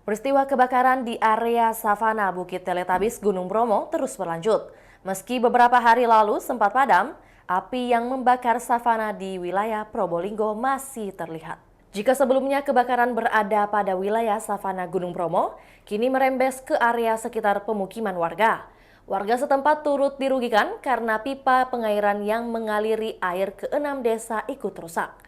Peristiwa kebakaran di area savana Bukit Teletabis Gunung Bromo terus berlanjut. Meski beberapa hari lalu sempat padam, api yang membakar savana di wilayah Probolinggo masih terlihat. Jika sebelumnya kebakaran berada pada wilayah savana Gunung Bromo, kini merembes ke area sekitar pemukiman warga. Warga setempat turut dirugikan karena pipa pengairan yang mengaliri air ke 6 desa ikut rusak.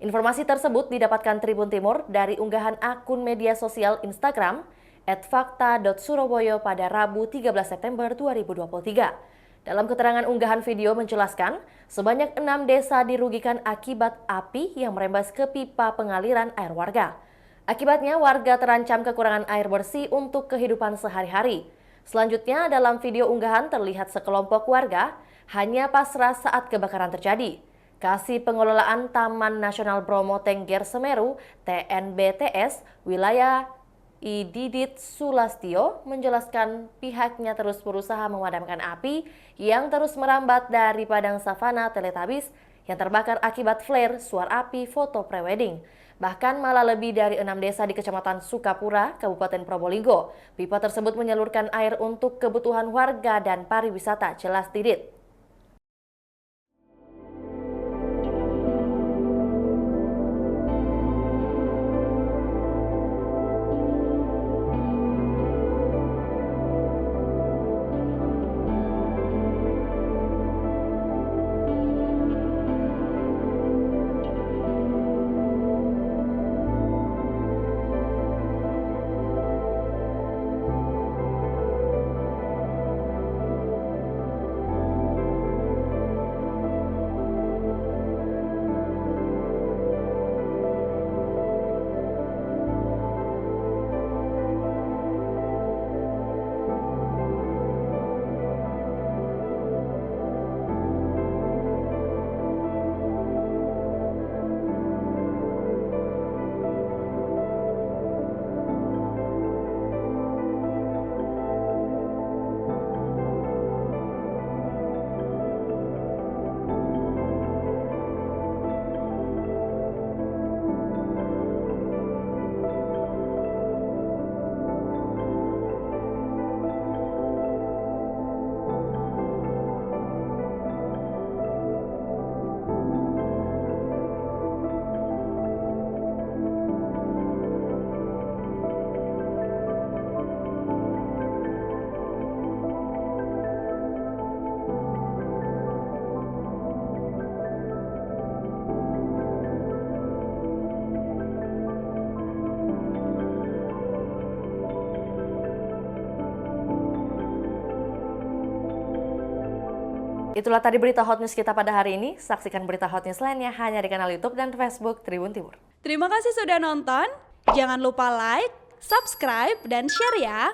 Informasi tersebut didapatkan Tribun Timur dari unggahan akun media sosial Instagram @fakta.surabaya pada Rabu 13 September 2023. Dalam keterangan unggahan video menjelaskan, sebanyak 6 desa dirugikan akibat api yang merembes ke pipa pengaliran air warga. Akibatnya warga terancam kekurangan air bersih untuk kehidupan sehari-hari. Selanjutnya dalam video unggahan terlihat sekelompok warga hanya pasrah saat kebakaran terjadi. Kasih Pengelolaan Taman Nasional Bromo Tengger Semeru (TNBTS) wilayah Ididit Sulastyo menjelaskan pihaknya terus berusaha memadamkan api yang terus merambat dari padang savana Teletabis yang terbakar akibat flare suar api foto prewedding. Bahkan malah lebih dari 6 desa di Kecamatan Sukapura, Kabupaten Probolinggo. Pipa tersebut menyalurkan air untuk kebutuhan warga dan pariwisata, jelas Didit. Itulah tadi berita hot news kita pada hari ini. Saksikan berita hot news lainnya hanya di kanal YouTube dan Facebook Tribun Timur. Terima kasih sudah nonton. Jangan lupa like, subscribe, dan share ya.